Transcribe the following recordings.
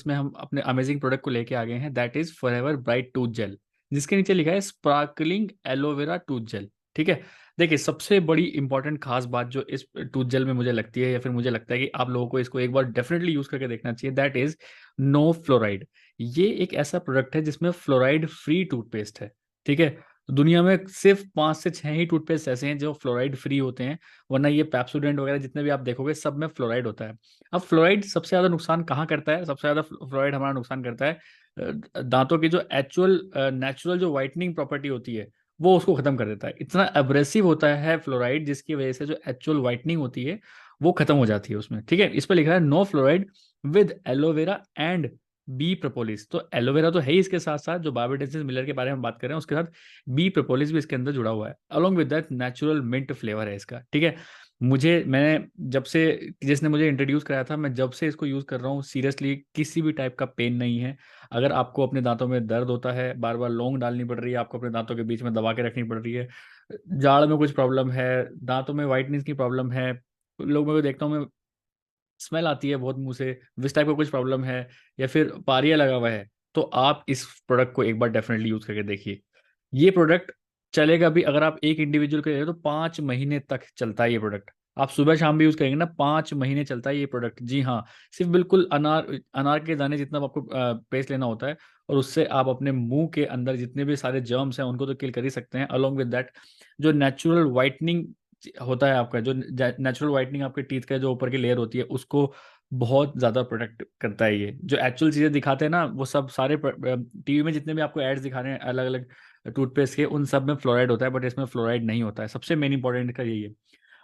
जिसमें हम अपने अमेजिंग प्रोडक्ट को लेके आ गए हैं, that is forever bright tooth gel, जिसके नीचे लिखा है स्पार्कलिंग एलोवेरा टूथ जेल। ठीक है, देखिए सबसे बड़ी इंपॉर्टेंट खास बात जो इस टूथ जेल में मुझे लगती है, या फिर मुझे लगता है कि आप लोगों को इसको एक बार डेफिनेटली यूज करके देखना चाहिए, दैट इज नो फ्लोराइड। ये एक ऐसा प्रोडक्ट है जिसमें फ्लोराइड फ्री टूथपेस्ट है। ठीक है, दुनिया में सिर्फ 5 से 6 ही टूथपेस्ट ऐसे हैं जो फ्लोराइड फ्री होते हैं, वरना ये पेप्सोडेंट वगैरह जितने भी आप देखोगे सब में फ्लोराइड होता है। अब फ्लोराइड सबसे ज्यादा नुकसान कहाँ करता है? सबसे ज्यादा फ्लोराइड हमारा नुकसान करता है दांतों की जो एक्चुअल नेचुरल जो वाइटनिंग प्रॉपर्टी होती है, वो उसको खत्म कर देता है। इतना अब्रेसिव होता है फ्लोराइड, जिसकी वजह से जो एक्चुअल वाइटनिंग होती है वो खत्म हो जाती है उसमें। ठीक है, इस पर लिखा है no fluoride with aloe vera and bee propolis. तो एलोवेरा तो है ही, इसके साथ साथ जो बायोडेंसिस मिलर के बारे में बात कर रहे हैं उसके साथ बी प्रोपोलिस भी इसके अंदर जुड़ा हुआ है। Along with that natural mint flavour है इसका। ठीक है, मैंने जब से, जिसने मुझे इंट्रोड्यूस कराया था, मैं जब से इसको यूज़ कर रहा हूँ, सीरियसली किसी भी टाइप का पेन नहीं है। अगर आपको अपने दांतों में दर्द होता है, बार बार लौंग डालनी पड़ रही है, आपको अपने दांतों के बीच में दबा के रखनी पड़ रही है, जाड़ में कुछ प्रॉब्लम है, दांतों में वाइटनेस की प्रॉब्लम है, लोग मैं देखता हूँ मैं स्मेल आती है बहुत मुंह से, इस टाइप का कुछ प्रॉब्लम है, या फिर पारिया लगा हुआ है, तो आप इस प्रोडक्ट को एक बार डेफिनेटली यूज करके देखिए। ये प्रोडक्ट चलेगा भी, अगर आप एक इंडिविजुअल के ले रहे हो तो 5 महीने तक चलता है ये प्रोडक्ट। आप सुबह शाम भी यूज करेंगे ना, 5 महीने चलता है ये प्रोडक्ट। जी हाँ, सिर्फ बिल्कुल अनार अनार के दाने जितना आपको पेस्ट लेना होता है, और उससे आप अपने मुंह के अंदर जितने भी सारे जर्म्स हैं उनको तो किल कर ही सकते हैं। अलोंग विद दैट जो नेचुरल वाइटनिंग होता है आपका, जो नेचुरल वाइटनिंग आपके टीथ का जो ऊपर की लेयर होती है उसको बहुत ज्यादा प्रोटेक्ट करता है। ये जो एक्चुअल चीजें दिखाते हैं ना, वो सब सारे टीवी में जितने भी आपको एड्स दिखा रहे हैं अलग अलग टूथपेस्ट के, उन सब में फ्लोराइड होता है, बट इसमें फ्लोराइड नहीं होता है। सबसे मेन इंपॉर्टेंट का यही है।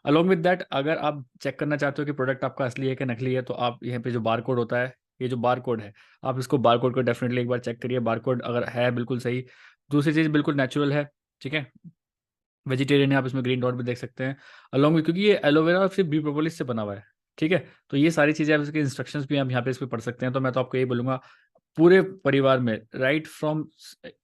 अलोंग विद दैट, अगर आप चेक करना चाहते हो कि प्रोडक्ट आपका असली है कि नकली है, तो आप यहाँ पे जो बार कोड होता है, ये जो बार कोड है, आप इसको बार कोड को डेफिनेटली एक बार चेक करिए। बार कोड अगर है बिल्कुल सही, दूसरी चीज बिल्कुल नेचुरल है। ठीक है, वेजिटेरियन है, आप इसमें ग्रीन डॉट भी देख सकते हैं अलॉन्ग विद, क्योंकि ये एलोवेरा और फिर बी प्रोपोलिस से बना हुआ है। ठीक है, तो ये सारी चीज़ें आप इसके इंस्ट्रक्शंस भी आप यहाँ पे इस पे पढ़ सकते हैं। तो मैं तो आपको यही बोलूंगा, पूरे परिवार में, राइट फ्रॉम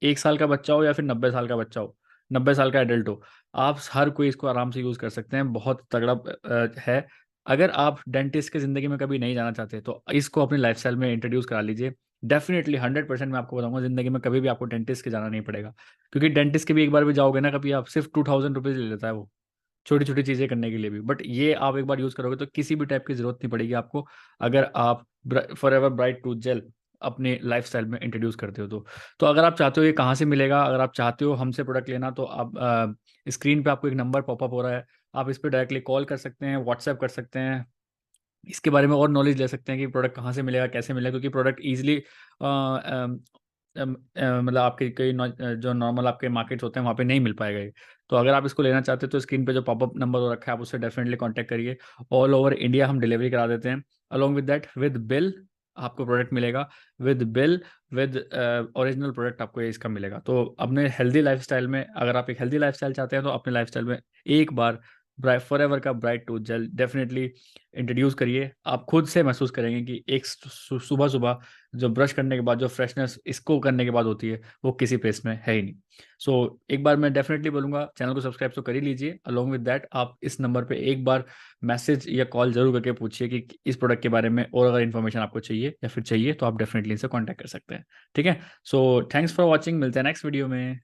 1 साल का बच्चा हो या फिर 90 साल का बच्चा हो, 90 साल का एडल्ट हो, आप हर कोई इसको आराम से यूज़ कर सकते हैं। बहुत तगड़ा है। अगर आप डेंटिस्ट के ज़िंदगी में कभी नहीं जाना चाहते तो इसको अपनी लाइफस्टाइल में इंट्रोड्यूस करा लीजिए। डेफिनेटली 100% मैं आपको बताऊंगा, ज़िंदगी में कभी भी आपको डेंटिस्ट के जाना नहीं पड़ेगा। क्योंकि डेंटिस्ट के भी एक बार भी जाओगे ना कभी, आप सिर्फ 2000 रुपीज़ ले लेता है वो, छोटी छोटी चीज़ें करने के लिए भी। बट ये आप एक बार यूज़ करोगे तो किसी भी टाइप की ज़रूरत नहीं पड़ेगी आपको, अगर आप for ever bright tooth gel अपने लाइफस्टाइल में इंट्रोड्यूस करते हो तो अगर आप चाहते हो ये कहाँ से मिलेगा, अगर आप चाहते हो हमसे प्रोडक्ट लेना, तो आप स्क्रीन पे आपको एक नंबर पॉपअप हो रहा है, आप इस पर डायरेक्टली कॉल कर सकते हैं, व्हाट्सएप कर सकते हैं, इसके बारे में और नॉलेज ले सकते हैं कि प्रोडक्ट कहाँ से मिलेगा, कैसे मिलेगा। क्योंकि प्रोडक्ट ईजिली मतलब आपके कई जो नॉर्मल आपके मार्केट्स होते हैं वहाँ पे नहीं मिल पाएगा ये। तो अगर आप इसको लेना चाहते हो तो स्क्रीन पे जो पॉपअप नंबर हो रखा है आप उससे डेफिनेटली कांटेक्ट करिए। ऑल ओवर इंडिया हम डिलीवरी करा देते हैं। Along with that with bill आपको प्रोडक्ट मिलेगा, with bill, with original product आपको ये इसका मिलेगा। तो अपने हेल्दी लाइफस्टाइल में, अगर आप एक हेल्दी लाइफस्टाइल चाहते हैं तो अपने लाइफस्टाइल में एक बार ब्राइट फॉर एवर का bright tooth gel definitely introduce करिए। आप खुद से महसूस करेंगे कि एक सुबह सुबह जो ब्रश करने के बाद जो फ्रेशनेस इसको करने के बाद होती है वो किसी पेस्ट में है ही नहीं। सो एक बार मैं डेफिनेटली बोलूँगा चैनल को सब्सक्राइब तो कर ही लीजिए। अलोंग विद दैट आप इस नंबर पे एक बार मैसेज या कॉल जरूर करके पूछिए कि इस प्रोडक्ट के बारे में और अगर इन्फॉर्मेशन आपको चाहिए या फिर चाहिए तो आप डेफिनेटली इनसे कॉन्टैक्ट कर सकते हैं। ठीक है, सो थैंक्स फॉर वॉचिंग, मिलते हैं नेक्स्ट वीडियो में।